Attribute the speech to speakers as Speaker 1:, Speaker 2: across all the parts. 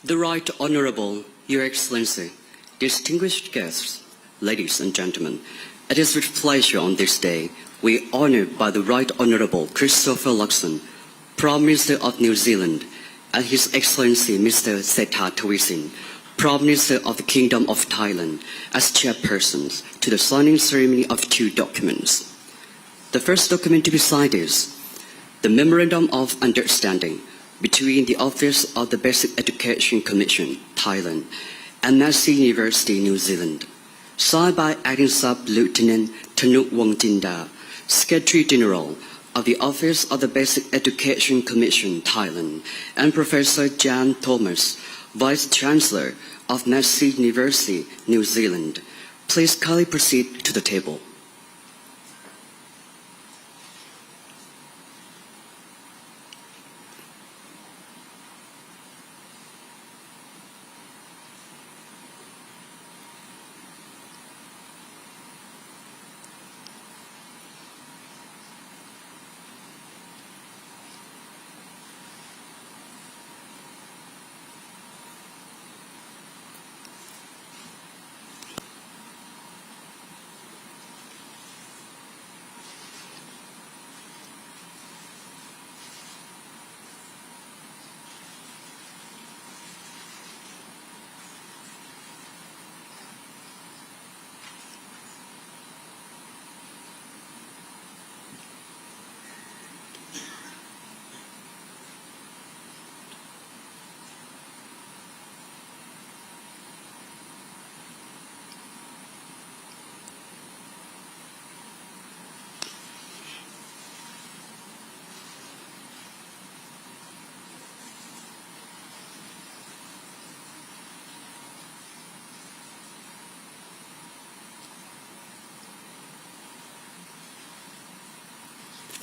Speaker 1: The Right Honourable, Your Excellency, distinguished guests, ladies and gentlemen, it is with pleasure on this day we are honoured by the Right Honourable Christopher Luxon, Prime Minister of New Zealand, and His Excellency Mr. Sethar Thavisin, Prime Minister of the Kingdom of Thailand, as chairpersons to the signing ceremony of two documents. The first document to be signed is the Memorandum of Understanding between the Office of the Basic Education Commission, Thailand, and Massey University, New Zealand, signed by Acting Sub-Lieutenant Thanut Wongtinda, Secretary General of the Office of the Basic Education Commission, Thailand, and Professor Jan Thomas, Vice Chancellor of Massey University, New Zealand. Please kindly proceed to the table.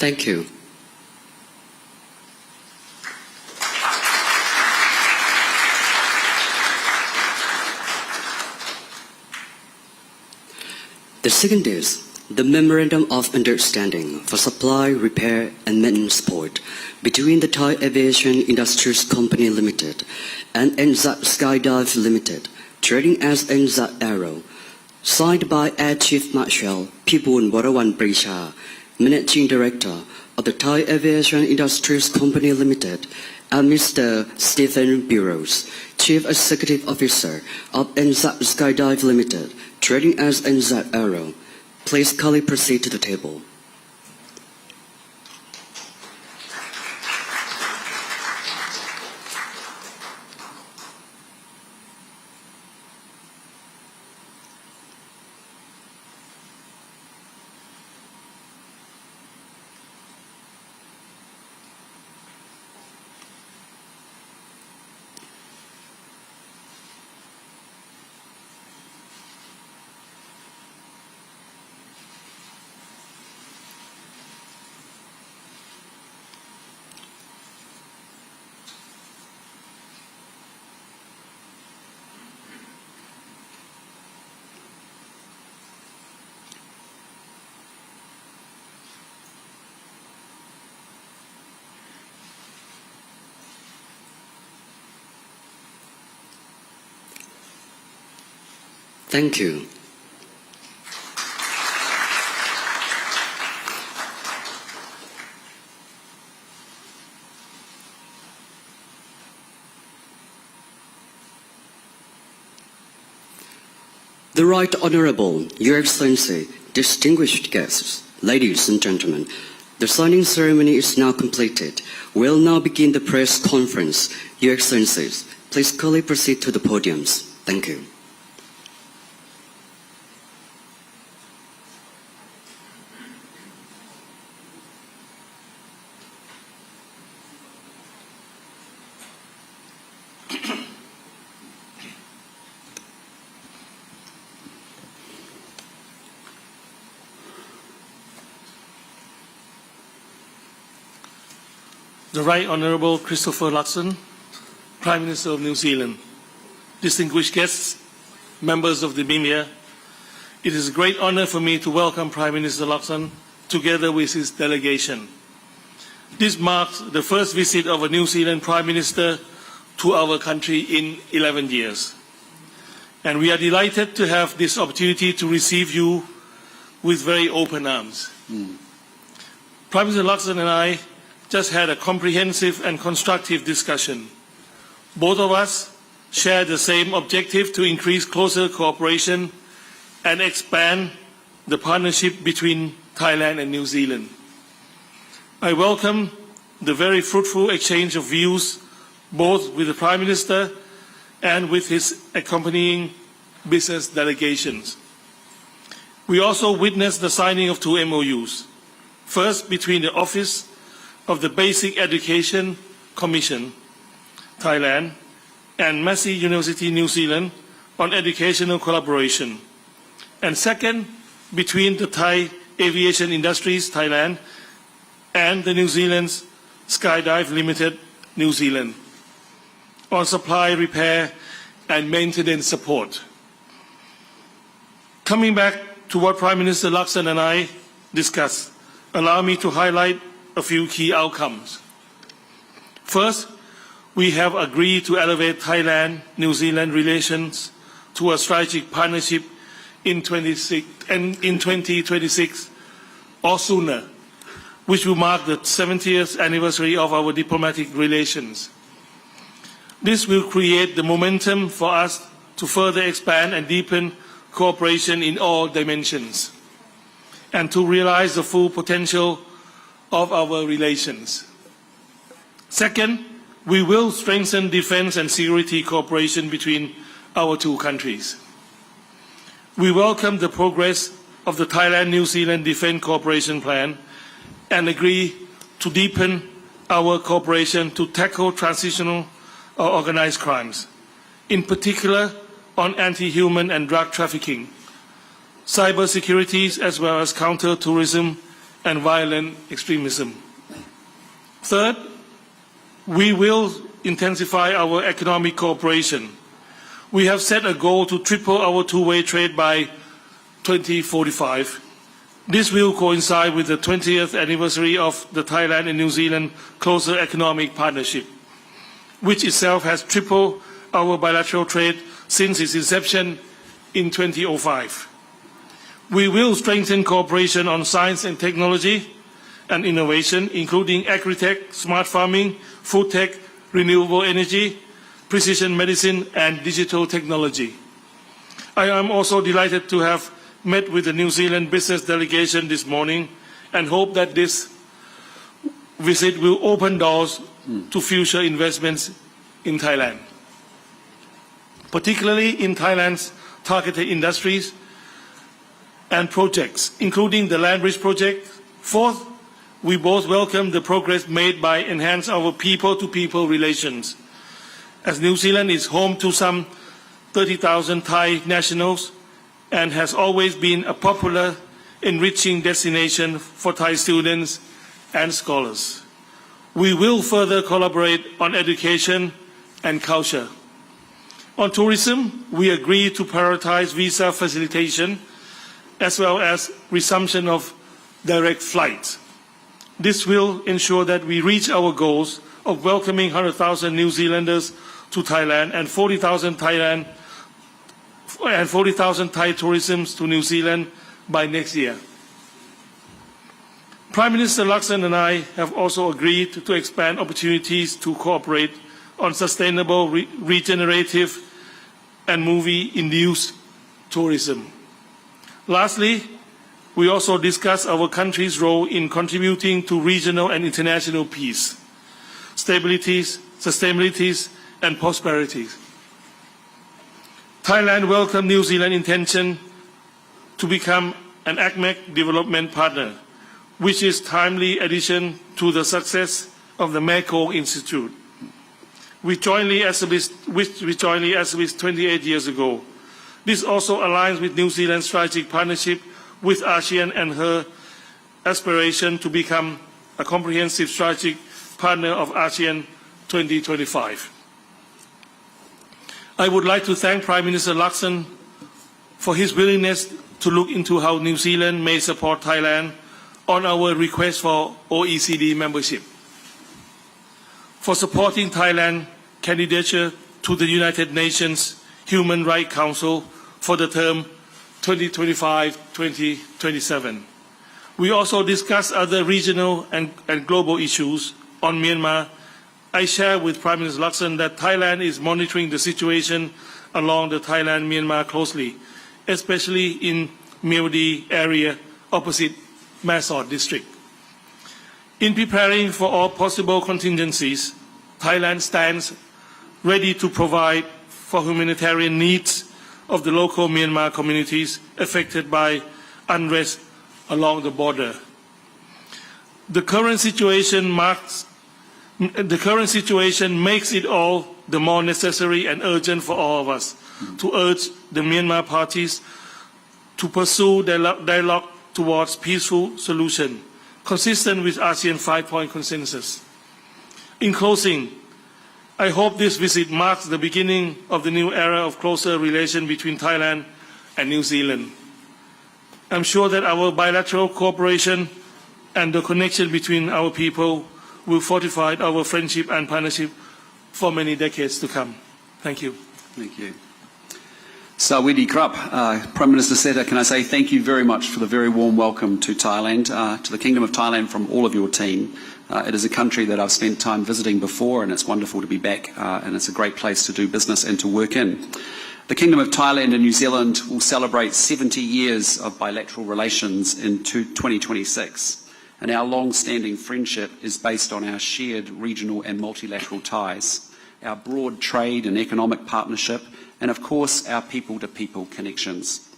Speaker 1: Thank you. The second is the Memorandum of Understanding for Supply, Repair and Maintenance Support between the Thai Aviation Industries Company Limited and NZ Skydive Limited, trading as NZ Aero, signed by Air Chief Marshal Pibun Warawan Prisha, Managing Director of the Thai Aviation Industries Company Limited, and Mr. Stephen Burrows, Chief Executive Officer of NZ Skydive Limited, trading as NZ Aero. Please kindly proceed to the table. Thank you. The Right Honourable, Your Excellency, distinguished guests, ladies and gentlemen, the signing ceremony is now completed. We'll now begin the press conference. Your Excellencies, please kindly proceed to the podiums. Thank you.
Speaker 2: The Right Honourable Christopher Luxon, Prime Minister of New Zealand, distinguished guests, members of the media, it is a great honour for me to welcome Prime Minister Luxon together with his delegation. This marks the first visit of a New Zealand Prime Minister to our country in 11 years. And we are delighted to have this opportunity to receive you with very open arms. Prime Minister Lakson and I just had a comprehensive and constructive discussion. Both of us share the same objective to increase closer cooperation and expand the partnership between Thailand and New Zealand. I welcome the very fruitful exchange of views both with the Prime Minister and with his accompanying business delegations. We also witnessed the signing of two MOUs. First, between the Office of the Basic Education Commission, Thailand, and Massey University, New Zealand, on educational collaboration. And second, between the Thai Aviation Industries, Thailand, and the New Zealand's Skydive Limited, New Zealand, on supply, repair, and maintenance support. Coming back to what Prime Minister Lakson and I discussed, allow me to highlight a few key outcomes. First, we have agreed to elevate Thailand-New Zealand relations to a strategic partnership in 2026 or sooner, which will mark the 70th anniversary of our diplomatic relations. This will create the momentum for us to further expand and deepen cooperation in all dimensions and to realize the full potential of our relations. Second, we will strengthen defense and security cooperation between our two countries. We welcome the progress of the Thailand-New Zealand Defence Cooperation Plan and agree to deepen our cooperation to tackle transitional or organized crimes, in particular on anti-human and drug trafficking, cyber securities, as well as counter-terrorism and violent extremism. Third, we will intensify our economic cooperation. We have set a goal to triple our two-way trade by 2045. This will coincide with the 20th anniversary of the Thailand and New Zealand Closer Economic Partnership, which itself has tripled our bilateral trade since its inception in 2005. We will strengthen cooperation on science and technology and innovation, including agri-tech, smart farming, food tech, renewable energy, precision medicine, and digital technology. I am also delighted to have met with the New Zealand business delegation this morning and hope that this visit will open doors to future investments in Thailand, particularly in Thailand's targeted industries and projects, including the Land Bridge project. Fourth, we both welcome the progress made by enhancing our people-to-people relations, as New Zealand is home to some 30,000 Thai nationals and has always been a popular, enriching destination for Thai students and scholars. We will further collaborate on education and culture. On tourism, we agree to prioritize visa facilitation as well as resumption of direct flights. This will ensure that we reach our goals of welcoming 100,000 New Zealanders to Thailand and 40,000 Thai tourism to New Zealand by next year. Prime Minister Lakson and I have also agreed to expand opportunities to cooperate on sustainable, regenerative and movie-induced tourism. Lastly, we also discussed our country's role in contributing to regional and international peace, sustainability, and prosperity. Thailand welcomed New Zealand's intention to become an ACMEC development partner, which is a timely addition to the success of the Mekong Institute, which jointly established 28 years ago. This also aligns with New Zealand's strategic partnership with ASEAN and her aspiration to become a comprehensive strategic partner of ASEAN 2025. I would like to thank Prime Minister Lakson for his willingness to look into how New Zealand may support Thailand on our request for OECD membership, for supporting Thailand candidature to the United Nations Human Rights Council for the term 2025-2027. We also discussed other regional and global issues. On Myanmar, I share with Prime Minister Lakson that Thailand is monitoring the situation along the Thailand-Myanmar closely, especially in Myeongdi area opposite Mae district. In preparing for all possible contingencies, Thailand stands ready to provide for humanitarian needs of the local Myanmar communities affected by unrest along the border. The current situation makes it all the more necessary and urgent for all of us to urge the Myanmar parties to pursue dialogue towards peaceful solution, consistent with ASEAN 5-point consensus. In closing, I hope this visit marks the beginning of the new era of closer relation between Thailand and New Zealand. I'm sure that our bilateral cooperation and the connection between our people will fortify our friendship and partnership for many decades to come. Thank you.
Speaker 3: Thank you. Sawidi Krap, Prime Minister Seta, can I say thank you very much for the very warm welcome to Thailand, to the Kingdom of Thailand from all of your team. It is a country that I've spent time visiting before, and it's wonderful to be back, and it's a great place to do business and to work in. The Kingdom of Thailand and New Zealand will celebrate 70 years of bilateral relations in 2026, and our long-standing friendship is based on our shared regional and multilateral ties, our broad trade and economic partnership, and of course our people-to-people connections.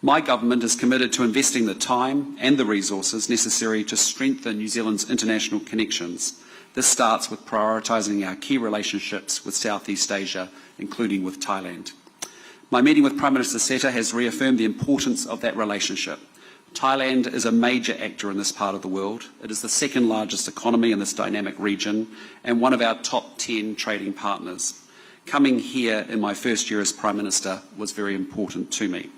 Speaker 3: My government is committed to investing the time and the resources necessary to strengthen New Zealand's international connections. This starts with prioritising our key relationships with Southeast Asia, including with Thailand. My meeting with Prime Minister Seta has reaffirmed the importance of that relationship. Thailand is a major actor in this part of the world. It is the second largest economy in this dynamic region and one of our top 10 trading partners. Coming here in my first year as Prime Minister was very important to me.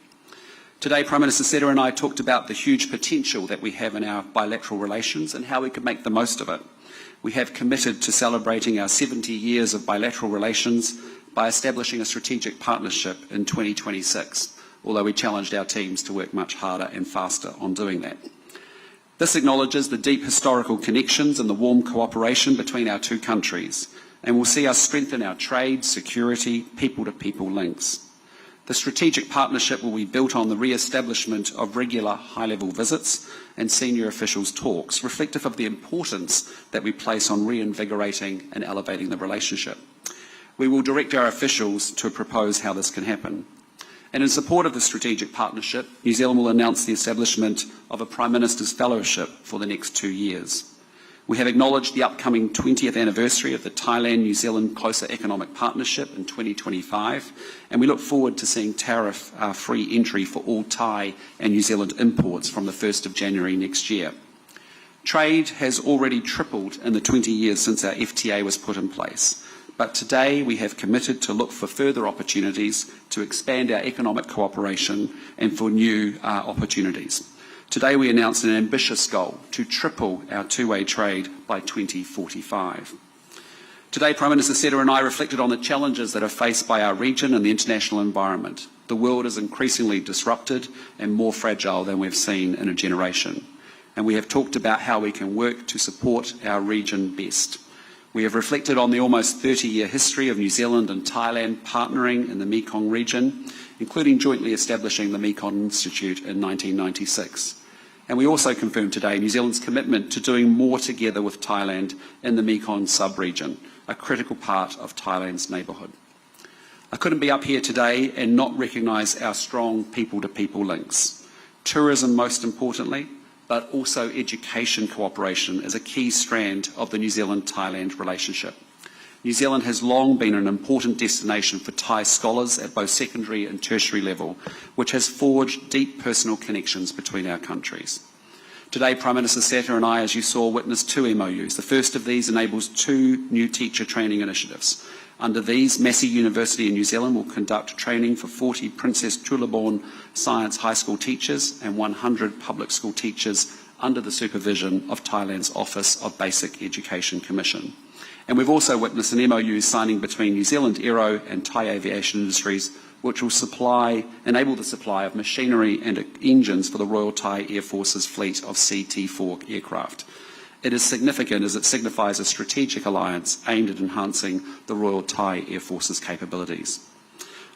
Speaker 3: Today, Prime Minister Seta and I talked about the huge potential that we have in our bilateral relations and how we could make the most of it. We have committed to celebrating our 70 years of bilateral relations by establishing a strategic partnership in 2026, although we challenged our teams to work much harder and faster on doing that. This acknowledges the deep historical connections and the warm cooperation between our two countries, and will see us strengthen our trade, security, people-to-people links. The strategic partnership will be built on the re-establishment of regular high-level visits and senior officials' talks, reflective of the importance that we place on reinvigorating and elevating the relationship. We will direct our officials to propose how this can happen. And in support of the strategic partnership, New Zealand will announce the establishment of a Prime Minister's Fellowship for the next 2 years. We have acknowledged the upcoming 20th anniversary of the Thailand-New Zealand Closer Economic Partnership in 2025, and we look forward to seeing tariff-free entry for all Thai and New Zealand imports from the 1st of January next year. Trade has already tripled in the 20 years since our FTA was put in place, but today we have committed to look for further opportunities to expand our economic cooperation and for new opportunities. Today we announced an ambitious goal to triple our two-way trade by 2045. Today, Prime Minister Seta and I reflected on the challenges that are faced by our region and the international environment. The world is increasingly disrupted and more fragile than we've seen in a generation. And we have talked about how we can work to support our region best. We have reflected on the almost 30-year history of New Zealand and Thailand partnering in the Mekong region, including jointly establishing the Mekong Institute in 1996. And we also confirmed today New Zealand's commitment to doing more together with Thailand in the Mekong sub-region, a critical part of Thailand's neighbourhood. I couldn't be up here today and not recognise our strong people-to-people links. Tourism, most importantly, but also education cooperation is a key strand of the New Zealand-Thailand relationship. New Zealand has long been an important destination for Thai scholars at both secondary and tertiary level, which has forged deep personal connections between our countries. Today, Prime Minister Seta and I, as you saw, witnessed 2 MOUs. The first of these enables 2 new teacher training initiatives. Under these, Massey University in New Zealand will conduct training for 40 Princess Chulalongkorn Science High School teachers and 100 public school teachers under the supervision of Thailand's Office of Basic Education Commission. And we've also witnessed an MOU signing between New Zealand Aero and Thai Aviation Industries, which will enable the supply of machinery and engines for the Royal Thai Air Force's fleet of CT-4 aircraft. It is significant as it signifies a strategic alliance aimed at enhancing the Royal Thai Air Force's capabilities.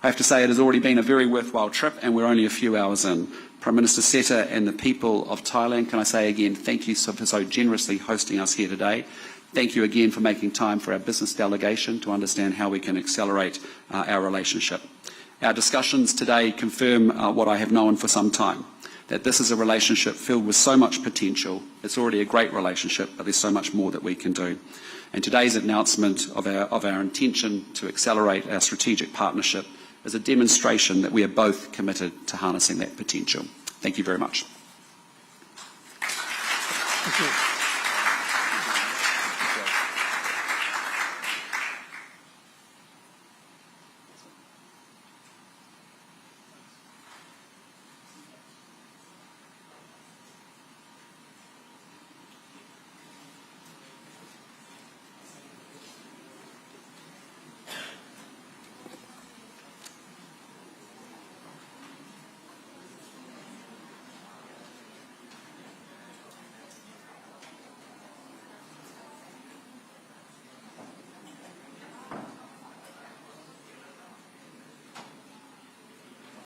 Speaker 3: I have to say it has already been a very worthwhile trip and we're only a few hours in. Prime Minister Seta and the people of Thailand, can I say again thank you for so generously hosting us here today. Thank you again for making time for our business delegation to understand how we can accelerate our relationship. Our discussions today confirm what I have known for some time, that this is a relationship filled with so much potential. It's already a great relationship, but there's so much more that we can do. And today's announcement of our intention to accelerate our strategic partnership is a demonstration that we are both committed to harnessing that potential. Thank you very much.
Speaker 2: Thank you.